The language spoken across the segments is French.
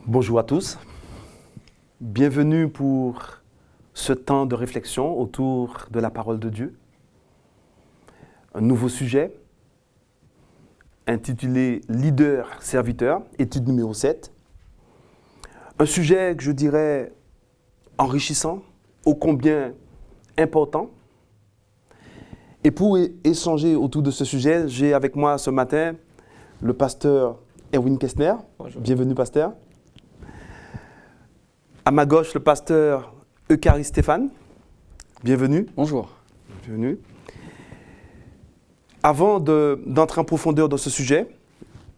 Bonjour à tous, bienvenue pour ce temps de réflexion autour de la parole de Dieu. Un nouveau sujet intitulé « Leader-serviteur », étude numéro 7. Un sujet que je dirais enrichissant, ô combien important. Et pour échanger autour de ce sujet, j'ai avec moi ce matin le pasteur Erwin Kessner. Bonjour. Bienvenue, pasteur. À ma gauche, le pasteur Eucharis Stéphane. Bienvenue. Bonjour. Bienvenue. Avant d'entrer en profondeur dans ce sujet,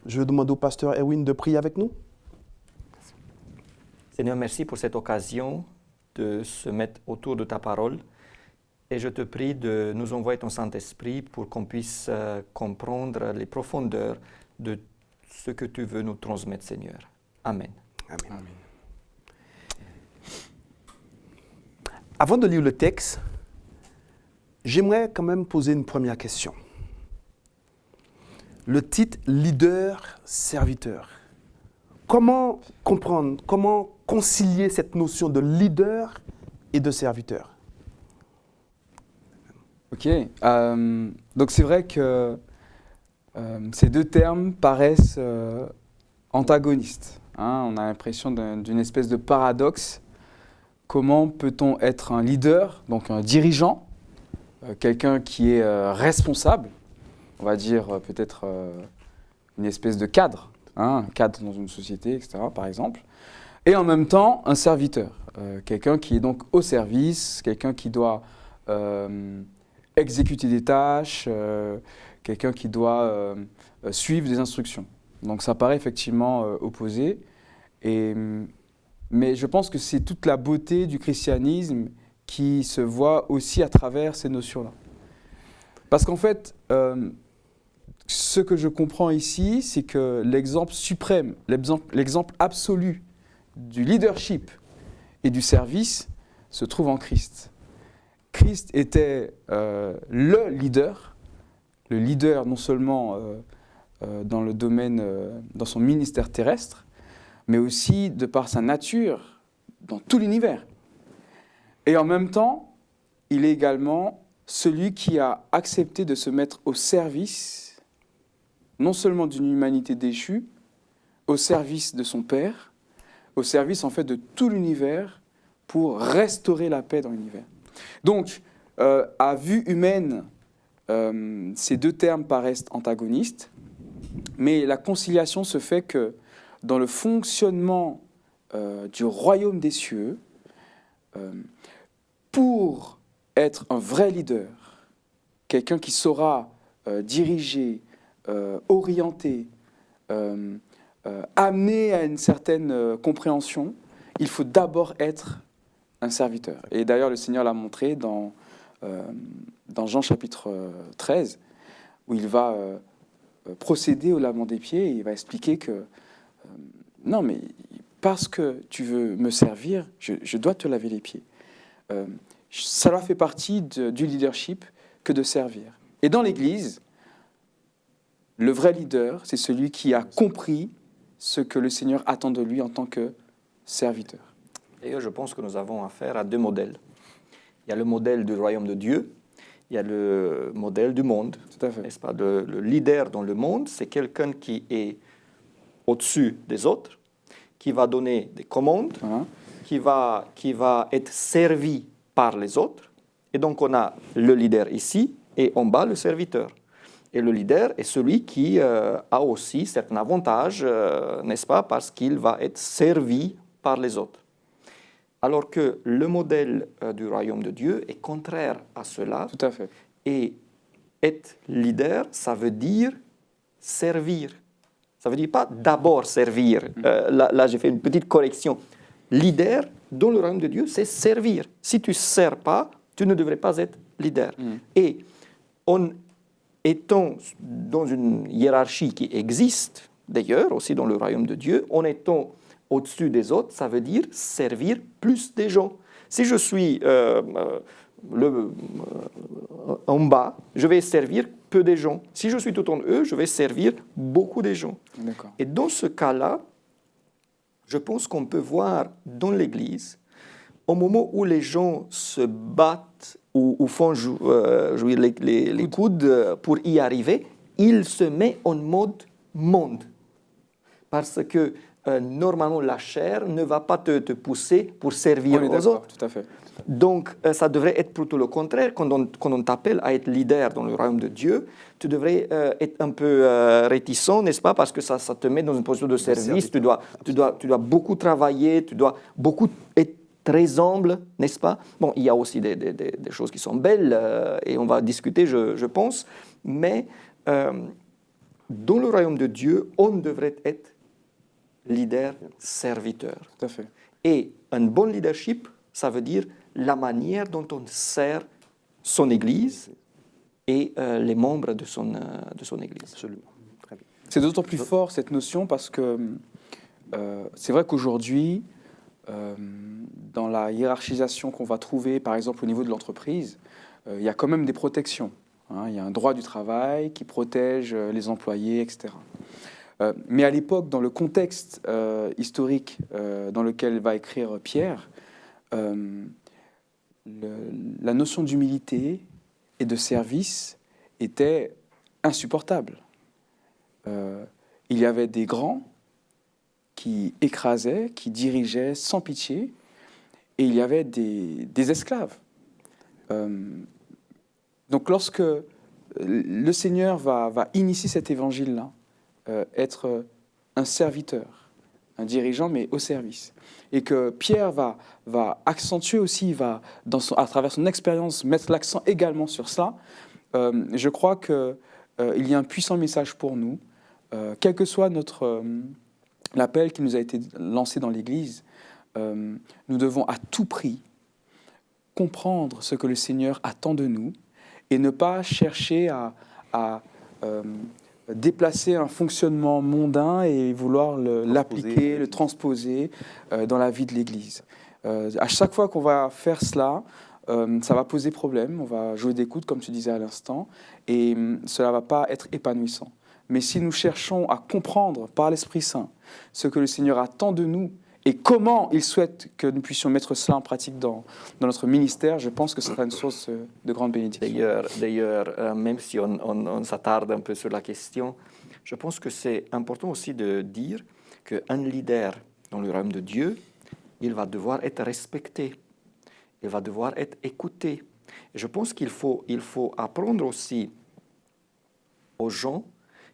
je vais demander au pasteur Erwin de prier avec nous. Seigneur, merci pour cette occasion de se mettre autour de ta parole. Et je te prie de nous envoyer ton Saint-Esprit pour qu'on puisse comprendre les profondeurs de ce que tu veux nous transmettre, Seigneur. Amen. Amen. Amen. Avant de lire le texte, j'aimerais quand même poser une première question. Le titre « Leader-serviteur ». Comment comprendre, comment concilier cette notion de leader et de serviteur? Ok, donc c'est vrai que ces deux termes paraissent antagonistes. On a l'impression d'une espèce de paradoxe. Comment peut-on être un leader, donc un dirigeant, quelqu'un qui est responsable, on va dire peut-être une espèce de cadre, un cadre dans une société, etc., par exemple, et en même temps un serviteur, quelqu'un qui est donc au service, quelqu'un qui doit exécuter des tâches, quelqu'un qui doit suivre des instructions. Donc ça paraît effectivement opposé. Mais je pense que c'est toute la beauté du christianisme qui se voit aussi à travers ces notions-là. Parce qu'en fait, ce que je comprends ici, c'est que l'exemple suprême, l'exemple absolu du leadership et du service se trouve en Christ. Christ était le leader non seulement dans le domaine, dans son ministère terrestre, mais aussi de par sa nature dans tout l'univers. Et en même temps, il est également celui qui a accepté de se mettre au service, non seulement d'une humanité déchue, au service de son Père, au service en fait de tout l'univers pour restaurer la paix dans l'univers. Donc, à vue humaine, ces deux termes paraissent antagonistes, mais la conciliation se fait que dans le fonctionnement du royaume des cieux, pour être un vrai leader, quelqu'un qui saura diriger, orienter, amener à une certaine compréhension, il faut d'abord être un serviteur. Et d'ailleurs, le Seigneur l'a montré dans Jean chapitre 13, où il va procéder au lavement des pieds et il va expliquer que non, mais parce que tu veux me servir, je dois te laver les pieds. Cela fait partie du leadership que de servir. Et dans l'Église, le vrai leader, c'est celui qui a compris ce que le Seigneur attend de lui en tant que serviteur. D'ailleurs, je pense que nous avons affaire à deux modèles. Il y a le modèle du royaume de Dieu, il y a le modèle du monde. Tout à fait. N'est-ce pas? Le leader dans le monde, c'est quelqu'un qui est au-dessus des autres, qui va donner des commandes, qui va être servi par les autres. Et donc, on a le leader ici et en bas, le serviteur. Et le leader est celui qui a aussi certains avantages, n'est-ce pas, parce qu'il va être servi par les autres. Alors que le modèle du royaume de Dieu est contraire à cela. Tout à fait. Et être leader, ça veut dire servir. Ça ne veut dire pas d'abord servir. Là, j'ai fait une petite correction. Leader, dans le royaume de Dieu, c'est servir. Si tu ne sers pas, tu ne devrais pas être leader. Et en étant dans une hiérarchie qui existe, d'ailleurs, aussi dans le royaume de Dieu, en étant au-dessus des autres, ça veut dire servir plus des gens. Si je suis en bas, je vais servir peu des gens. Si je suis tout en eux, je vais servir beaucoup des gens. D'accord. Et dans ce cas-là, Je pense qu'on peut voir dans l'Église, au moment où les gens se battent ou font jouir les coudes pour y arriver, ils se mettent en mode monde. Parce que normalement, la chair ne va pas te pousser pour servir aux autres. Tout à fait. Donc, ça devrait être plutôt le contraire. Quand on t'appelle à être leader dans le royaume de Dieu, tu devrais être un peu réticent, n'est-ce pas? Parce que ça te met dans une position de service. Tu dois beaucoup travailler, tu dois beaucoup être très humble, n'est-ce pas? Bon, il y a aussi des choses qui sont belles et on va discuter, je pense. Mais dans le royaume de Dieu, on devrait être leader, serviteur. Tout à fait. Et un bon leadership, ça veut dire la manière dont on sert son Église et les membres de son Église. Absolument. Très bien. C'est d'autant plus fort cette notion parce que c'est vrai qu'aujourd'hui, dans la hiérarchisation qu'on va trouver, par exemple au niveau de l'entreprise, il y a quand même des protections. Il y a un droit du travail qui protège les employés, etc. Mais à l'époque, dans le contexte historique dans lequel va écrire Pierre, la notion d'humilité et de service était insupportable. Il y avait des grands qui écrasaient, qui dirigeaient sans pitié, et il y avait des esclaves. Donc lorsque le Seigneur va initier cet évangile-là, être un serviteur, un dirigeant, mais au service. Et que Pierre va accentuer aussi, à travers son expérience, mettre l'accent également sur ça. Je crois qu'il y a un puissant message pour nous, quel que soit l'appel qui nous a été lancé dans l'Église. Nous devons à tout prix comprendre ce que le Seigneur attend de nous et ne pas chercher à déplacer un fonctionnement mondain et vouloir l'appliquer, le transposer dans la vie de l'Église. À chaque fois qu'on va faire cela, ça va poser problème, on va jouer des coudes, comme tu disais à l'instant, et cela ne va pas être épanouissant. Mais si nous cherchons à comprendre par l'Esprit Saint ce que le Seigneur attend de nous et comment il souhaite que nous puissions mettre cela en pratique dans notre ministère, je pense que ce sera une source de grande bénédiction. D'ailleurs, même si on s'attarde un peu sur la question, je pense que c'est important aussi de dire qu'un leader dans le royaume de Dieu, il va devoir être respecté, il va devoir être écouté. Et je pense qu'il faut apprendre aussi aux gens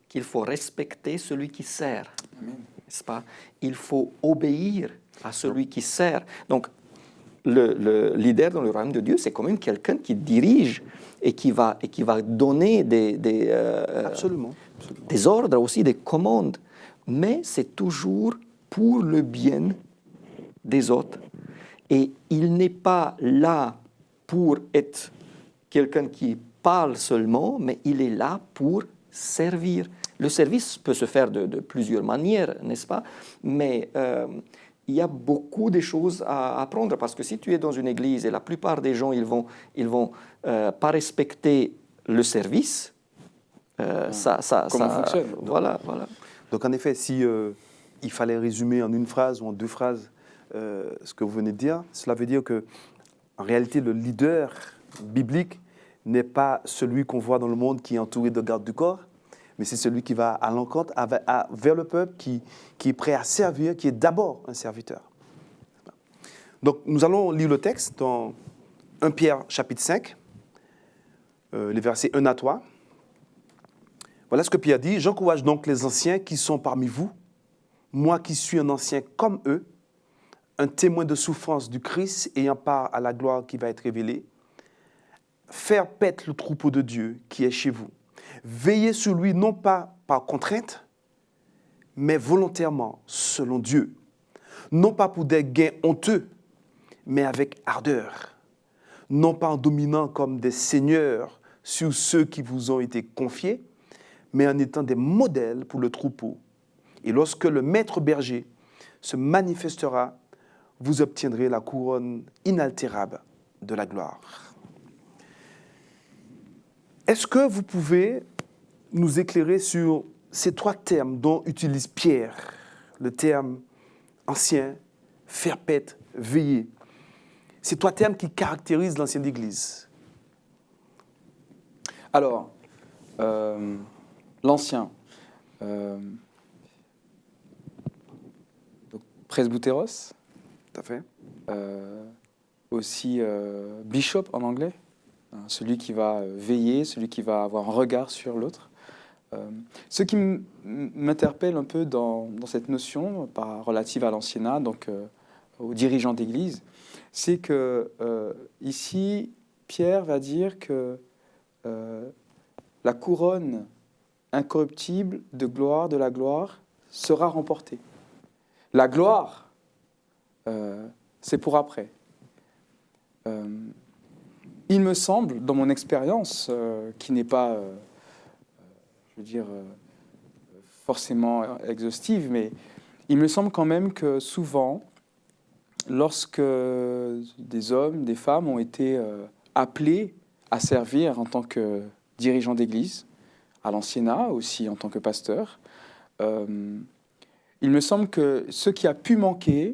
qu'il faut respecter celui qui sert. Amen. N'est-ce pas? Il faut obéir à celui qui sert. Donc, le leader dans le royaume de Dieu, c'est quand même quelqu'un qui dirige et qui va donner des ordres aussi, des commandes. Mais c'est toujours pour le bien des autres. Et il n'est pas là pour être quelqu'un qui parle seulement, mais il est là pour servir. Le service peut se faire de plusieurs manières, n'est-ce pas? Mais il y a beaucoup de choses à apprendre parce que si tu es dans une église et la plupart des gens, ils vont pas respecter le service, Comment fonctionne? Voilà. Donc en effet, si il fallait résumer en une phrase ou en deux phrases ce que vous venez de dire, cela veut dire que en réalité, le leader biblique n'est pas celui qu'on voit dans le monde qui est entouré de gardes du corps, mais c'est celui qui va à l'encontre, vers le peuple, qui est prêt à servir, qui est d'abord un serviteur. Donc nous allons lire le texte dans 1 Pierre chapitre 5, les versets 1 à 3. Voilà ce que Pierre dit. « J'encourage donc les anciens qui sont parmi vous, moi qui suis un ancien comme eux, un témoin de souffrance du Christ ayant part à la gloire qui va être révélée, faire paître le troupeau de Dieu qui est chez vous. Veillez sur lui non pas par contrainte, mais volontairement selon Dieu. Non pas pour des gains honteux, mais avec ardeur. Non pas en dominant comme des seigneurs sur ceux qui vous ont été confiés, mais en étant des modèles pour le troupeau. Et lorsque le maître berger se manifestera, vous obtiendrez la couronne inaltérable de la gloire. » Est-ce que vous pouvez nous éclairer sur ces trois termes dont utilise Pierre, le terme ancien, faire paître, veiller. C'est trois termes qui caractérisent l'ancienne Église. Alors, l'ancien, donc presbyteros, Tout à fait. aussi bishop en anglais, hein, celui qui va veiller, celui qui va avoir un regard sur l'autre. Ce qui m'interpelle un peu dans cette notion relative à l'anciennat, donc aux dirigeants d'Église, c'est que ici, Pierre va dire que la couronne incorruptible de la gloire sera remportée. La gloire, c'est pour après. Il me semble, dans mon expérience, qui n'est pas, je veux dire, forcément exhaustive, mais il me semble quand même que souvent, lorsque des hommes, des femmes ont été appelés à servir en tant que dirigeants d'église, à l'anciennat aussi en tant que pasteur, il me semble que ce qui a pu manquer,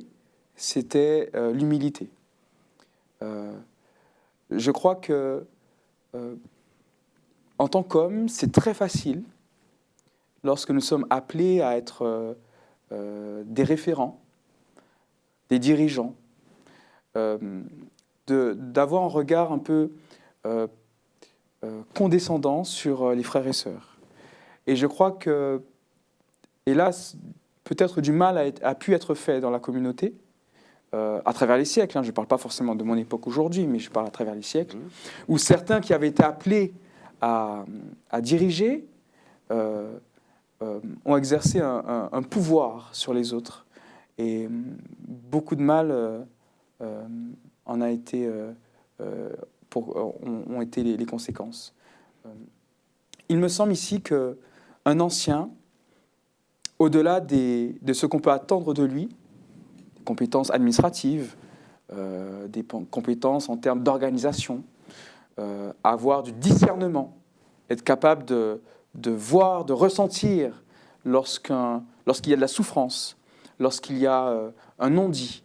c'était l'humilité. Je crois que, en tant qu'homme, c'est très facile, lorsque nous sommes appelés à être des référents, des dirigeants, d'avoir un regard un peu condescendant sur les frères et sœurs. Et je crois que, hélas, peut-être du mal a pu être fait dans la communauté, à travers les siècles, hein. Je ne parle pas forcément de mon époque aujourd'hui, mais je parle à travers les siècles, où certains qui avaient été appelés à diriger ont exercé un pouvoir sur les autres. Et beaucoup de mal en a été, ont été les conséquences. Il me semble ici qu'un ancien, au-delà de ce qu'on peut attendre de lui, des compétences administratives, des compétences en termes d'organisation, avoir du discernement, être capable de voir, de ressentir lorsqu'il y a de la souffrance, lorsqu'il y a un non-dit,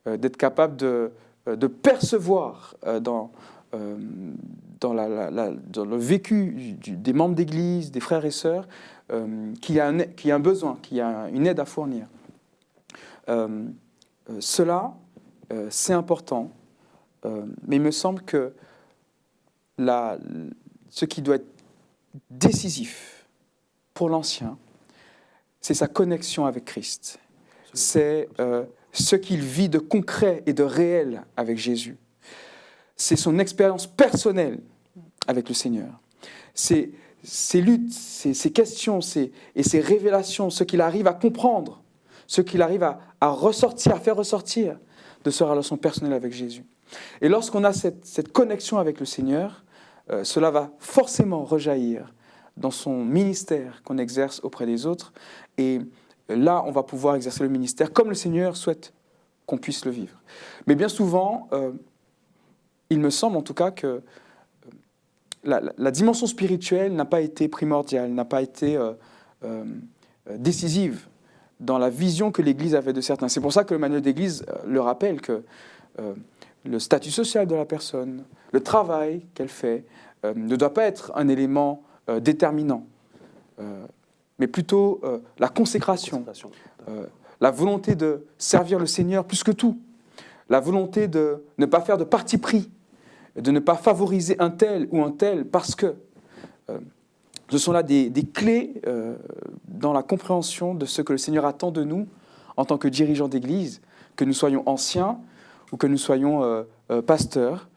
d'être capable de percevoir dans le vécu des membres d'Église, des frères et sœurs, qu'il y a un besoin, qu'il y a une aide à fournir. Cela, c'est important, mais il me semble que ce qui doit être décisif pour l'ancien, c'est sa connexion avec Christ. C'est ce qu'il vit de concret et de réel avec Jésus. C'est son expérience personnelle avec le Seigneur. C'est ses luttes, ses questions et ses révélations, ce qu'il arrive à comprendre, ce qu'il arrive à ressortir, à faire ressortir de sa relation personnelle avec Jésus. Et lorsqu'on a cette connexion avec le Seigneur, cela va forcément rejaillir dans son ministère qu'on exerce auprès des autres. Et là, on va pouvoir exercer le ministère comme le Seigneur souhaite qu'on puisse le vivre. Mais bien souvent, il me semble en tout cas que la dimension spirituelle n'a pas été primordiale, n'a pas été décisive dans la vision que l'Église avait de certains. C'est pour ça que le manuel d'Église le rappelle que le statut social de la personne, le travail qu'elle fait, ne doit pas être un élément déterminant, mais plutôt la consécration, la volonté de servir le Seigneur plus que tout, la volonté de ne pas faire de parti pris, de ne pas favoriser un tel ou un tel, parce que ce sont là des clés dans la compréhension de ce que le Seigneur attend de nous en tant que dirigeants d'Église, que nous soyons anciens ou que nous soyons pasteurs.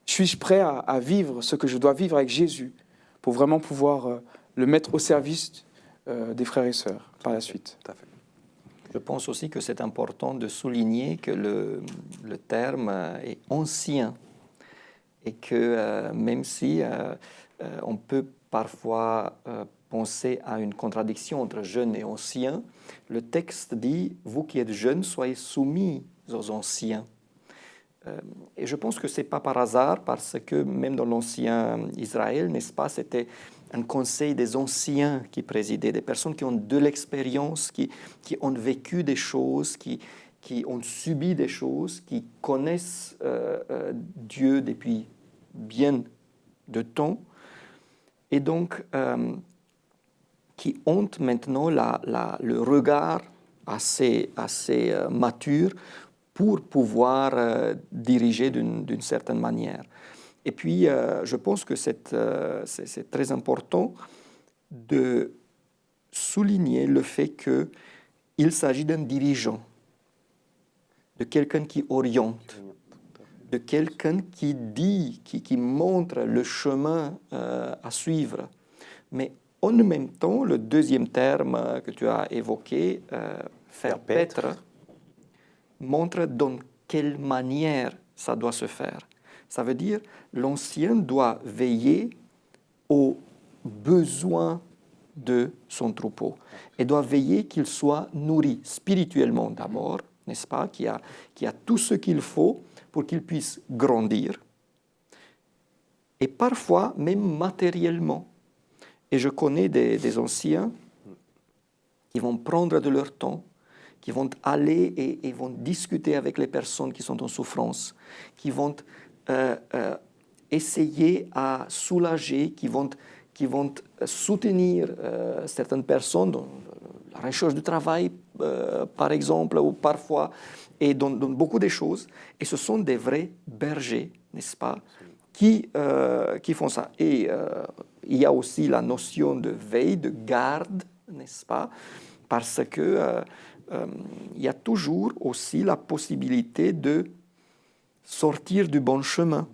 Suis-je prêt à vivre ce que je dois vivre avec Jésus pour vraiment pouvoir le mettre au service des frères et sœurs par la suite? Tout à fait. Je pense aussi que c'est important de souligner que le terme est ancien et que même si on peut parfois penser à une contradiction entre jeune et ancien, le texte dit « Vous qui êtes jeunes, soyez soumis aux anciens ». Et je pense que ce n'est pas par hasard, parce que même dans l'ancien Israël, n'est-ce pas, c'était un conseil des anciens qui présidaient, des personnes qui ont de l'expérience, qui ont vécu des choses, qui ont subi des choses, qui connaissent Dieu depuis bien de temps, et donc qui ont maintenant le regard assez mature pour pouvoir diriger d'une certaine manière. Et puis, je pense que c'est très important de souligner le fait qu'il s'agit d'un dirigeant, de quelqu'un qui oriente, de quelqu'un qui dit, qui montre le chemin à suivre. Mais en même temps, le deuxième terme que tu as évoqué, faire paître, montre dans quelle manière ça doit se faire. Ça veut dire l'ancien doit veiller aux besoins de son troupeau et doit veiller qu'il soit nourri spirituellement d'abord, n'est-ce pas, qu'il y a tout ce qu'il faut pour qu'il puisse grandir, et parfois même matériellement. Et je connais des anciens qui vont prendre de leur temps, qui vont aller et vont discuter avec les personnes qui sont en souffrance, qui vont essayer à soulager, qui vont soutenir certaines personnes dans la recherche du travail, par exemple, ou parfois, et dans beaucoup de choses. Et ce sont des vrais bergers, n'est-ce pas, qui font ça. Et il y a aussi la notion de veille, de garde, n'est-ce pas, parce que il y a toujours aussi la possibilité de sortir du bon chemin,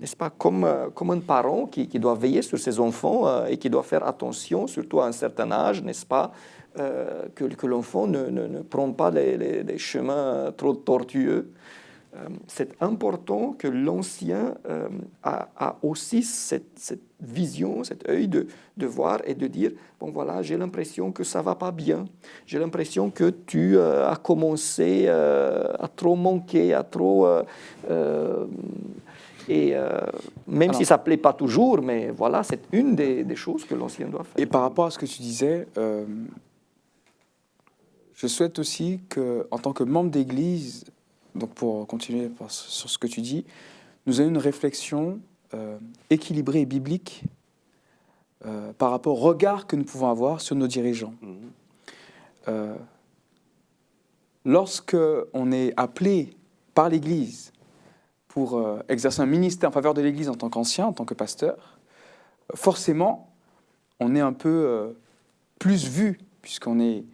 n'est-ce pas, comme un parent qui doit veiller sur ses enfants et qui doit faire attention, surtout à un certain âge, n'est-ce pas, que l'enfant ne prend pas les chemins trop tortueux. C'est important que l'ancien a aussi cette vision, cet œil de voir et de dire, bon voilà, j'ai l'impression que ça ne va pas bien, j'ai l'impression que tu as commencé à trop manquer, à trop... même si ça ne plaît pas toujours, mais voilà, c'est une des choses que l'ancien doit faire. Et par rapport à ce que tu disais, je souhaite aussi qu'en tant que membre d'Église, donc pour continuer sur ce que tu dis, nous ayons une réflexion équilibrée et biblique par rapport au regard que nous pouvons avoir sur nos dirigeants. Lorsque on est appelé par l'Église pour exercer un ministère en faveur de l'Église en tant qu'ancien, en tant que pasteur, forcément, on est un peu plus vu, puisqu'on est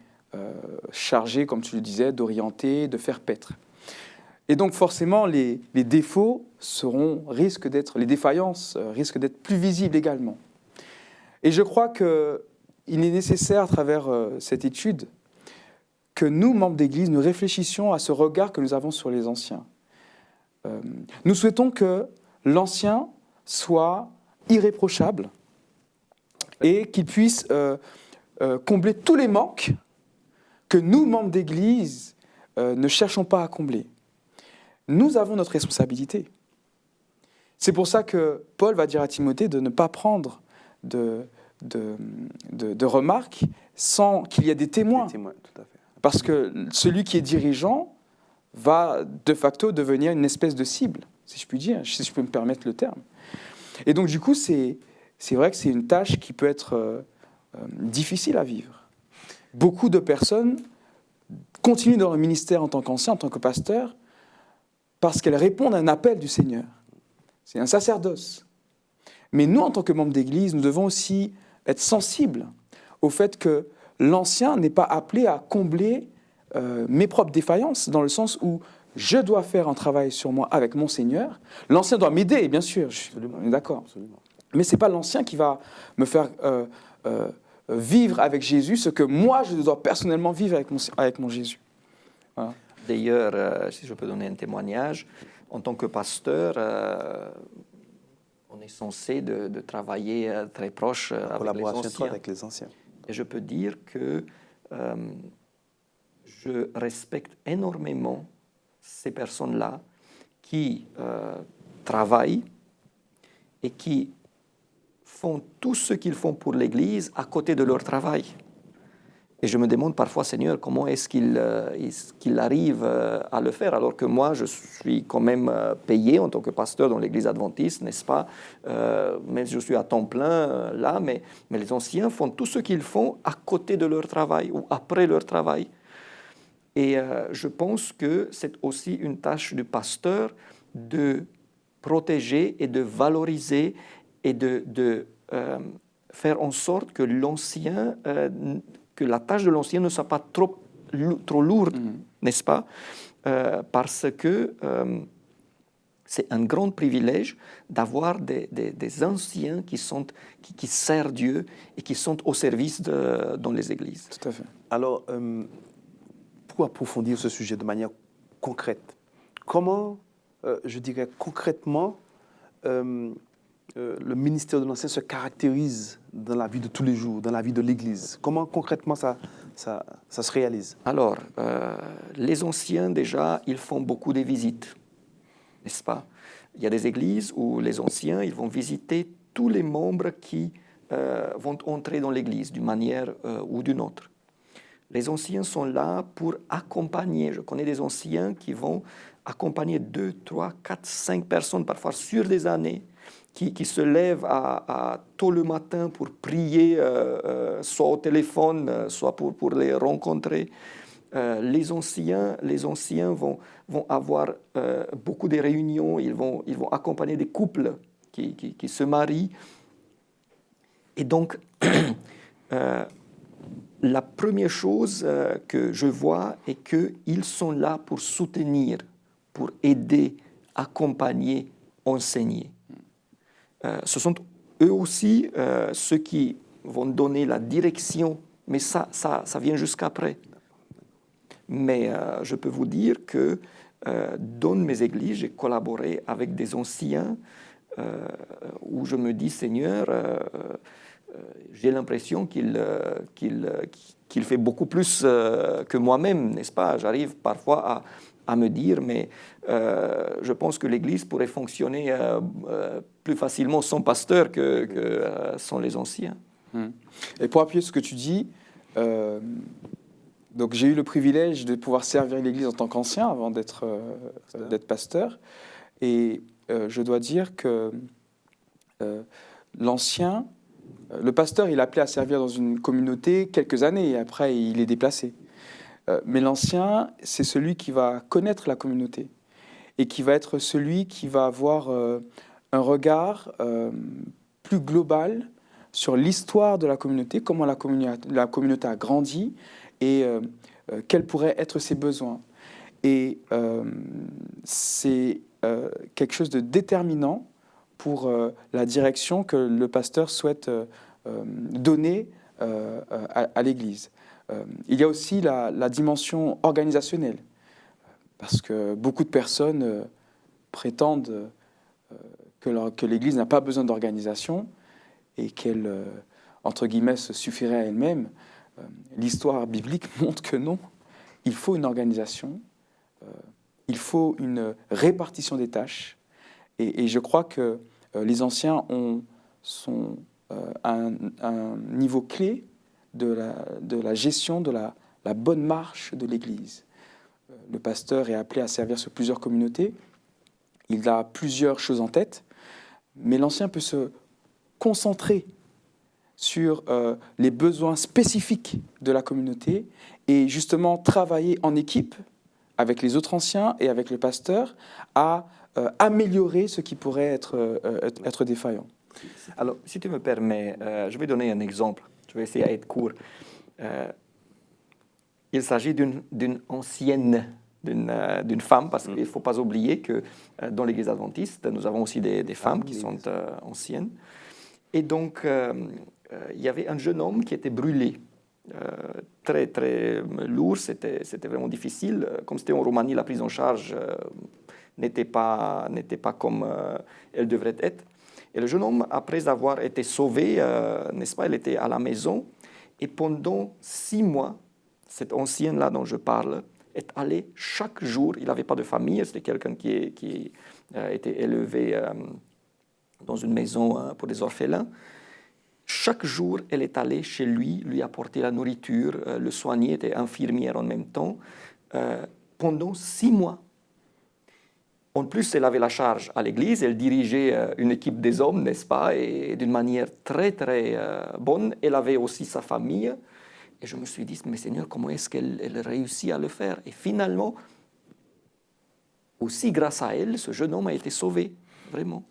chargé, comme tu le disais, d'orienter, de faire paître. Et donc forcément, les défauts les défaillances risquent d'être plus visibles également. Et je crois qu'il est nécessaire, à travers cette étude, que nous, membres d'Église, nous réfléchissions à ce regard que nous avons sur les anciens. Nous souhaitons que l'ancien soit irréprochable et qu'il puisse combler tous les manques que nous, membres d'Église, ne cherchons pas à combler. Nous avons notre responsabilité. C'est pour ça que Paul va dire à Timothée de ne pas prendre de remarques sans qu'il y ait des témoins. Des témoins, tout à fait. Parce que celui qui est dirigeant va de facto devenir une espèce de cible, si je puis dire, si je peux me permettre le terme. Et donc du coup, c'est vrai que c'est une tâche qui peut être difficile à vivre. Beaucoup de personnes continuent dans le ministère en tant qu'ancien, en tant que pasteur, parce qu'elles répondent à un appel du Seigneur. C'est un sacerdoce. Mais nous, en tant que membres d'Église, nous devons aussi être sensibles au fait que l'ancien n'est pas appelé à combler mes propres défaillances, dans le sens où je dois faire un travail sur moi avec mon Seigneur. L'ancien doit m'aider, bien sûr, on est d'accord. Absolument. Mais ce n'est pas l'ancien qui va me faire vivre avec Jésus ce que moi, je dois personnellement vivre avec mon Jésus. Voilà. D'ailleurs, si je peux donner un témoignage, en tant que pasteur, on est censé de travailler très proche avec les anciens. Avec les anciens. Et je peux dire que je respecte énormément ces personnes-là qui travaillent et qui font tout ce qu'ils font pour l'Église à côté de leur travail. Et je me demande parfois, Seigneur, comment est-ce qu'il arrive à le faire, alors que moi, je suis quand même payé en tant que pasteur dans l'Église adventiste, n'est-ce pas? Même si je suis à temps plein là, mais les anciens font tout ce qu'ils font à côté de leur travail ou après leur travail. Et je pense que c'est aussi une tâche du pasteur de protéger et de valoriser et de faire en sorte que l'ancien... que la tâche de l'ancien ne soit pas trop lourde, n'est-ce pas? Parce que c'est un grand privilège d'avoir des anciens qui servent Dieu et qui sont au service dans les églises. Tout à fait. Alors, pour approfondir ce sujet de manière concrète, comment, je dirais concrètement, le ministère de l'ancien se caractérise dans la vie de tous les jours, dans la vie de l'Église? Comment concrètement ça se réalise? Alors, les anciens, déjà, ils font beaucoup de visites, n'est-ce pas? Il y a des églises où les anciens, ils vont visiter tous les membres qui vont entrer dans l'Église d'une manière ou d'une autre. Les anciens sont là pour accompagner. Je connais des anciens qui vont accompagner 2, 3, 4, 5 personnes, parfois sur des années, qui se lèvent tôt le matin pour prier, soit au téléphone, soit pour les rencontrer. Les anciens vont avoir beaucoup de réunions, ils vont accompagner des couples qui se marient. Et donc, la première chose que je vois est qu'ils sont là pour soutenir, pour aider, accompagner, enseigner. Ce sont eux aussi ceux qui vont donner la direction, mais ça vient jusqu'après. Mais je peux vous dire que dans mes églises, j'ai collaboré avec des anciens où je me dis, Seigneur, j'ai l'impression qu'il fait beaucoup plus que moi-même, n'est-ce pas? J'arrive parfois à me dire, mais je pense que l'Église pourrait fonctionner plus facilement sans pasteur que sans les anciens. Et pour appuyer ce que tu dis, donc j'ai eu le privilège de pouvoir servir l'Église en tant qu'ancien avant d'être pasteur. Et je dois dire que l'ancien, le pasteur, il est appelé à servir dans une communauté quelques années et après il est déplacé. Mais l'ancien, c'est celui qui va connaître la communauté et qui va être celui qui va avoir un regard plus global sur l'histoire de la communauté, comment la communauté a grandi et quels pourraient être ses besoins. Et c'est quelque chose de déterminant pour la direction que le pasteur souhaite donner à l'Église. Il y a aussi la dimension organisationnelle, parce que beaucoup de personnes prétendent que l'Église n'a pas besoin d'organisation et qu'elle, entre guillemets, se suffirait à elle-même. L'histoire biblique montre que non. Il faut une organisation, il faut une répartition des tâches, et je crois que les anciens sont à un niveau clé de la gestion de la bonne marche de l'Église. Le pasteur est appelé à servir sur plusieurs communautés. Il a plusieurs choses en tête, mais l'ancien peut se concentrer sur les besoins spécifiques de la communauté et justement travailler en équipe avec les autres anciens et avec le pasteur à améliorer ce qui pourrait être défaillant. Alors, si tu me permets, je vais donner un exemple. Je vais essayer d'être court. Il s'agit d'une ancienne, d'une femme, parce qu'il ne faut pas oublier que dans l'Église adventiste, nous avons aussi des femmes qui sont anciennes. Et donc, il y avait un jeune homme qui était brûlé, très, très lourd, c'était vraiment difficile. Comme c'était en Roumanie, la prise en charge n'était pas comme elle devrait être. Et le jeune homme, après avoir été sauvé, n'est-ce pas, il était à la maison. Et pendant 6 mois, cette ancienne-là dont je parle est allée chaque jour. Il n'avait pas de famille, c'était quelqu'un qui était élevé dans une maison pour des orphelins. chaque jour, elle est allée chez lui apporter la nourriture, le soigner, elle était infirmière en même temps, pendant 6 mois. En plus, elle avait la charge à l'église, elle dirigeait une équipe des hommes, n'est-ce pas, et d'une manière très, très bonne. Elle avait aussi sa famille. Et je me suis dit, mais Seigneur, comment est-ce qu'elle réussit à le faire? Et finalement, aussi grâce à elle, ce jeune homme a été sauvé, vraiment.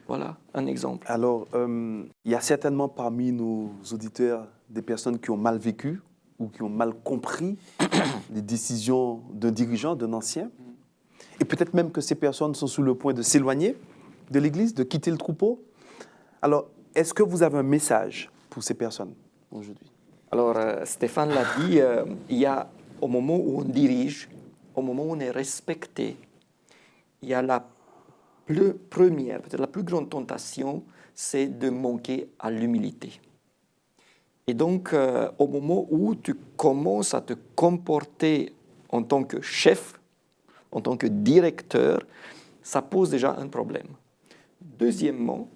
Voilà un exemple. Alors, il y a certainement parmi nos auditeurs des personnes qui ont mal vécu ou qui ont mal compris les décisions d'un dirigeant, d'un ancien. Et peut-être même que ces personnes sont sur le point de s'éloigner de l'Église, de quitter le troupeau. Alors, est-ce que vous avez un message pour ces personnes aujourd'hui? Alors, Stéphane l'a dit, il y a au moment où on dirige, au moment où on est respecté, il y a la première, peut-être la plus grande tentation, c'est de manquer à l'humilité. Et donc, au moment où tu commences à te comporter en tant que chef, en tant que directeur, ça pose déjà un problème. Deuxièmement,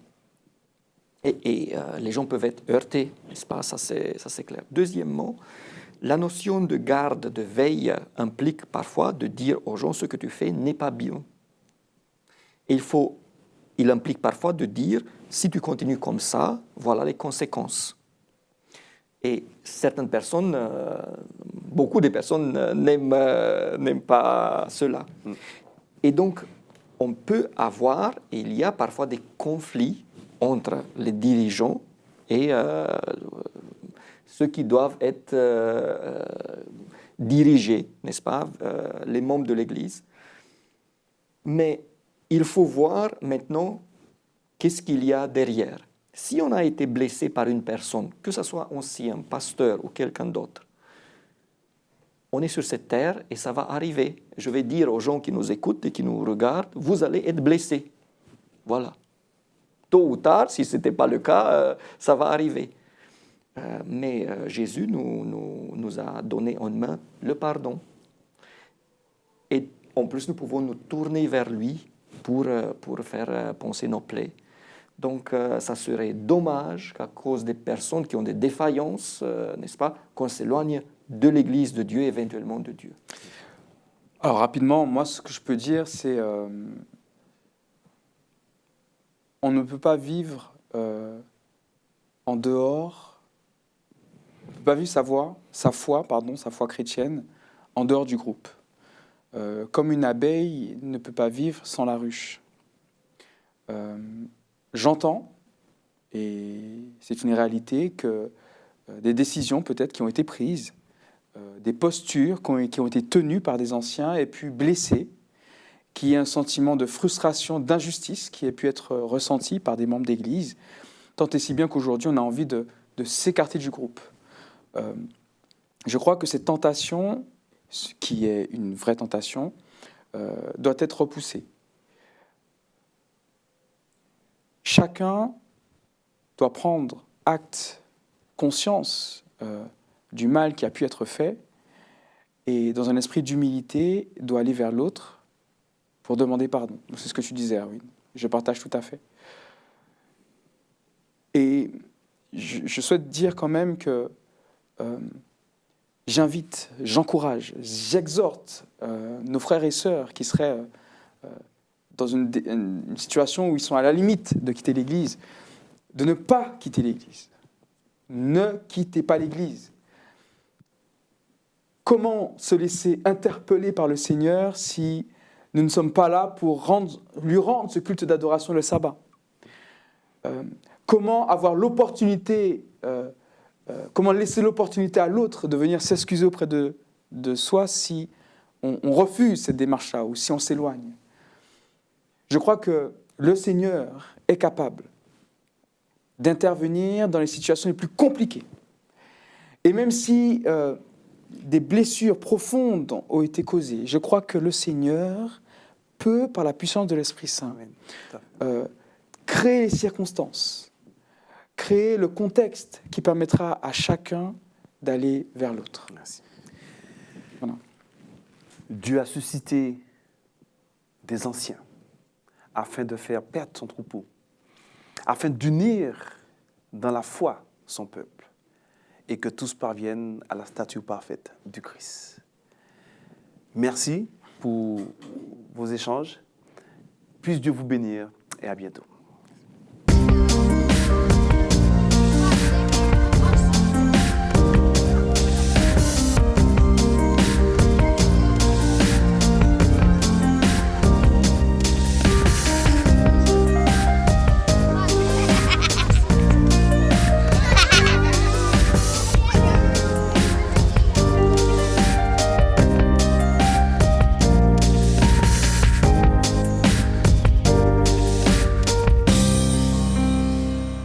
et les gens peuvent être heurtés, n'est-ce pas? Ça c'est clair. Deuxièmement, la notion de garde, de veille implique parfois de dire aux gens ce que tu fais n'est pas bien. Il implique parfois de dire, si tu continues comme ça, voilà les conséquences. Et certaines personnes, beaucoup de personnes n'aiment pas cela. Et donc, on peut avoir, et il y a parfois des conflits entre les dirigeants et ceux qui doivent être dirigés, n'est-ce pas, les membres de l'Église. Mais il faut voir maintenant qu'est-ce qu'il y a derrière. Si on a été blessé par une personne, que ce soit ancien, pasteur ou quelqu'un d'autre, on est sur cette terre et ça va arriver. Je vais dire aux gens qui nous écoutent et qui nous regardent, vous allez être blessés. Voilà. Tôt ou tard, si ce n'était pas le cas, ça va arriver. Mais Jésus nous a donné en main le pardon. Et en plus, nous pouvons nous tourner vers lui pour faire penser nos plaies. Donc, ça serait dommage qu'à cause des personnes qui ont des défaillances, n'est-ce pas, qu'on s'éloigne de l'Église de Dieu, éventuellement de Dieu. Alors, rapidement, moi, ce que je peux dire, c'est on ne peut pas vivre en dehors, on ne peut pas vivre sa foi chrétienne en dehors du groupe. Comme une abeille ne peut pas vivre sans la ruche. J'entends, et c'est une réalité, que des décisions peut-être qui ont été prises, des postures qui ont été tenues par des anciens aient pu blesser, qu'il y ait un sentiment de frustration, d'injustice qui ait pu être ressenti par des membres d'Église, tant et si bien qu'aujourd'hui on a envie de s'écarter du groupe. Je crois que cette tentation, qui est une vraie tentation, doit être repoussée. Chacun doit prendre acte, conscience du mal qui a pu être fait et, dans un esprit d'humilité, doit aller vers l'autre pour demander pardon. C'est ce que tu disais, Erwin. Je partage tout à fait. Et je souhaite dire quand même que j'invite, j'encourage, j'exhorte nos frères et sœurs qui seraient dans une situation où ils sont à la limite de quitter l'Église, de ne pas quitter l'Église. Ne quittez pas l'Église. Comment se laisser interpeller par le Seigneur si nous ne sommes pas là pour lui rendre ce culte d'adoration le sabbat? Comment avoir l'opportunité, comment laisser l'opportunité à l'autre de venir s'excuser auprès de soi si on refuse cette démarche-là ou si on s'éloigne? Je crois que le Seigneur est capable d'intervenir dans les situations les plus compliquées. Et même si des blessures profondes ont été causées, je crois que le Seigneur peut, par la puissance de l'Esprit Saint, créer les circonstances, créer le contexte qui permettra à chacun d'aller vers l'autre. Merci. Voilà. Dieu a suscité des anciens afin de faire perdre son troupeau, afin d'unir dans la foi son peuple et que tous parviennent à la stature parfaite du Christ. Merci pour vos échanges. Puisse Dieu vous bénir et à bientôt.